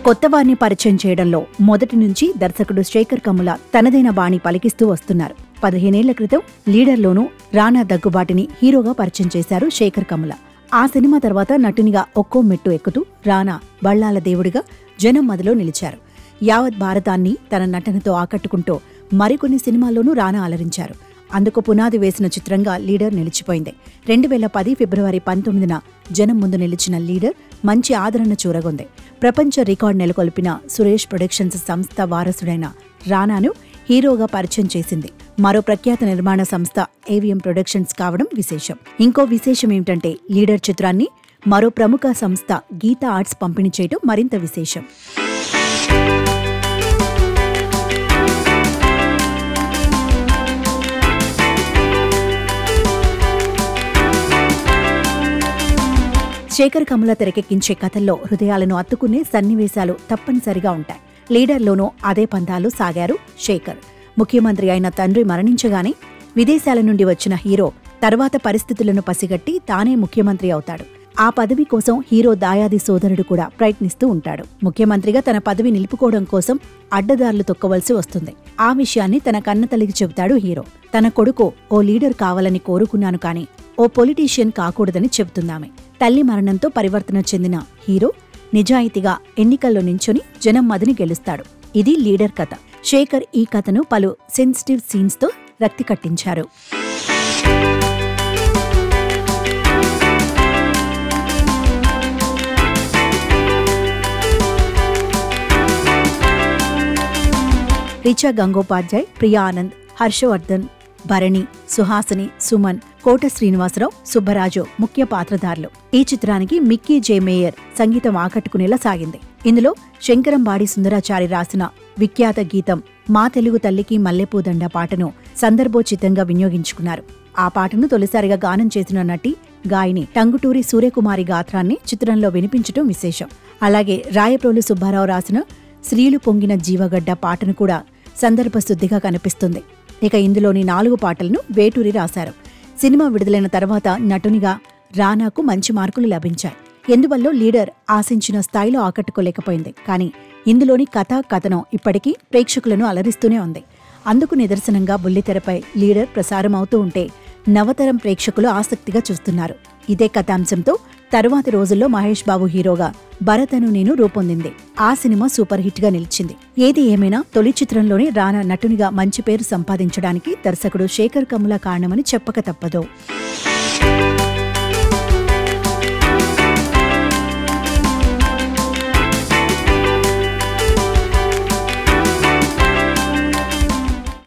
కొత్తవారిని పరిచయం చేయడంలో మొదటి నుంచి దర్శకుడు శేఖర్ కమ్ముల తనదైన బాణి పలికిస్తూ వస్తున్నారు. 15 ఏళ్ల క్రితం లీడర్లోనూ రానా దగ్గుబాటిని హీరోగా పరిచయం చేశారు శేఖర్ కమ్ముల. ఆ సినిమా తర్వాత నటునిగా ఒక్కో మెట్టు ఎక్కుతూ రానా బళ్ళాల దేవుడిగా జనం మదిలో నిలిచారు. యావత్ భారతాన్ని తన నటనతో ఆకట్టుకుంటూ మరికొన్ని సినిమాల్లోనూ రానా అలరించారు. అందుకు పునాది వేసిన చిత్రంగా లీడర్ నిలిచిపోయింది. 2010 ఫిబ్రవరి 19న జనం ముందు నిలిచిన లీడర్ మంచి ఆదరణ చూరగొంది. ప్రపంచ రికార్డు నెలకొల్పిన సురేష్ ప్రొడక్షన్స్ సంస్థ వారసుడైన రానాను హీరోగా పరిచయం చేసింది మరో ప్రఖ్యాత నిర్మాణ సంస్థ ఏవిఎం ప్రొడక్షన్స్ కావడం విశేషం. ఇంకో విశేషం ఏమిటంటే లీడర్ చిత్రాన్ని మరో ప్రముఖ సంస్థ గీతా ఆర్ట్స్ పంపిణీ చేయడం మరింత విశేషం. శేఖర్ కమ్ముల తెరకెక్కించే కథల్లో హృదయాలను అత్తుకునే సన్నివేశాలు తప్పనిసరిగా ఉంటాయి. లీడర్లోనూ అదే పంథాలు సాగారు శేఖర్. ముఖ్యమంత్రి అయిన తండ్రి మరణించగానే విదేశాల నుండి వచ్చిన హీరో తర్వాత పరిస్థితులను పసిగట్టి తానే ముఖ్యమంత్రి అవుతాడు. ఆ పదవి కోసం హీరో దాయాది సోదరుడు కూడా ప్రయత్నిస్తూ ఉంటాడు. ముఖ్యమంత్రిగా తన పదవి నిలుపుకోవడం కోసం అడ్డదారులు తొక్కవలసి వస్తుంది. ఆ విషయాన్ని తన కన్నతల్లికి చెబుతాడు హీరో. తన కొడుకు ఓ లీడర్ కావాలని కోరుకున్నాను కానీ ఓ పొలిటీషియన్ కాకూడదని చెబుతుందామె. తల్లి మరణంతో పరివర్తన చెందిన హీరో నిజాయితీగా ఎన్నికల్లో నించుని జనం మదిని గెలుస్తాడు. ఇది లీడర్ కథ. శేఖర్ ఈ కథను పలు సెన్సిటివ్ సీన్స్తో రక్తి కట్టించారు. రిచా గంగోపాధ్యాయ్, ప్రియా ఆనంద్, హర్షవర్ధన్, భరణి, సుహాసిని, సుమన్, కోట శ్రీనివాసరావు, సుబ్బరాజు ముఖ్య పాత్రధారులు. ఈ చిత్రానికి మిక్కీ జే మేయర్ సంగీతం ఆకట్టుకునేలా సాగింది. ఇందులో శంకరంబాడి సుందరాచారి రాసిన విఖ్యాత గీతం మా తెలుగు తల్లికి మల్లెపూదండ పాటను సందర్భోచితంగా వినియోగించుకున్నారు. ఆ పాటను తొలిసారిగా గానం చేసిన నటి గాయని టంగుటూరి సూర్యకుమారి గాత్రాన్ని చిత్రంలో వినిపించడం విశేషం. అలాగే రాయప్రోలు సుబ్బారావు రాసిన శ్రీలు పొంగిన జీవగడ్డ పాటను కూడా సందర్భశుద్ధిగా కనిపిస్తుంది. ఇక ఇందులోని 4 పాటలను వేటూరి రాశారు. సినిమా విడుదలైన తర్వాత నటునిగా రానాకు మంచి మార్కులు లభించాయి. ఎందువల్ల లీడర్ ఆశించిన స్థాయిలో ఆకట్టుకోలేకపోయింది. కానీ ఇందులోని కథా కథనం ఇప్పటికీ ప్రేక్షకులను అలరిస్తూనే ఉంది. అందుకు నిదర్శనంగా బుల్లితెరపై లీడర్ ప్రసారమవుతూ ఉంటే నవతరం ప్రేక్షకులు ఆసక్తిగా చూస్తున్నారు. ఇదే కథాంశంతో తరువాతి రోజుల్లో మహేష్ బాబు హీరోగా భరత్ అను నేను రూపొందింది. ఆ సినిమా సూపర్ హిట్ గా నిలిచింది. ఏది ఏమైనా తొలి చిత్రంలోనే రానా నటునిగా మంచి పేరు సంపాదించడానికి దర్శకుడు శేఖర్ కమ్ముల కారణమని చెప్పక తప్పదు.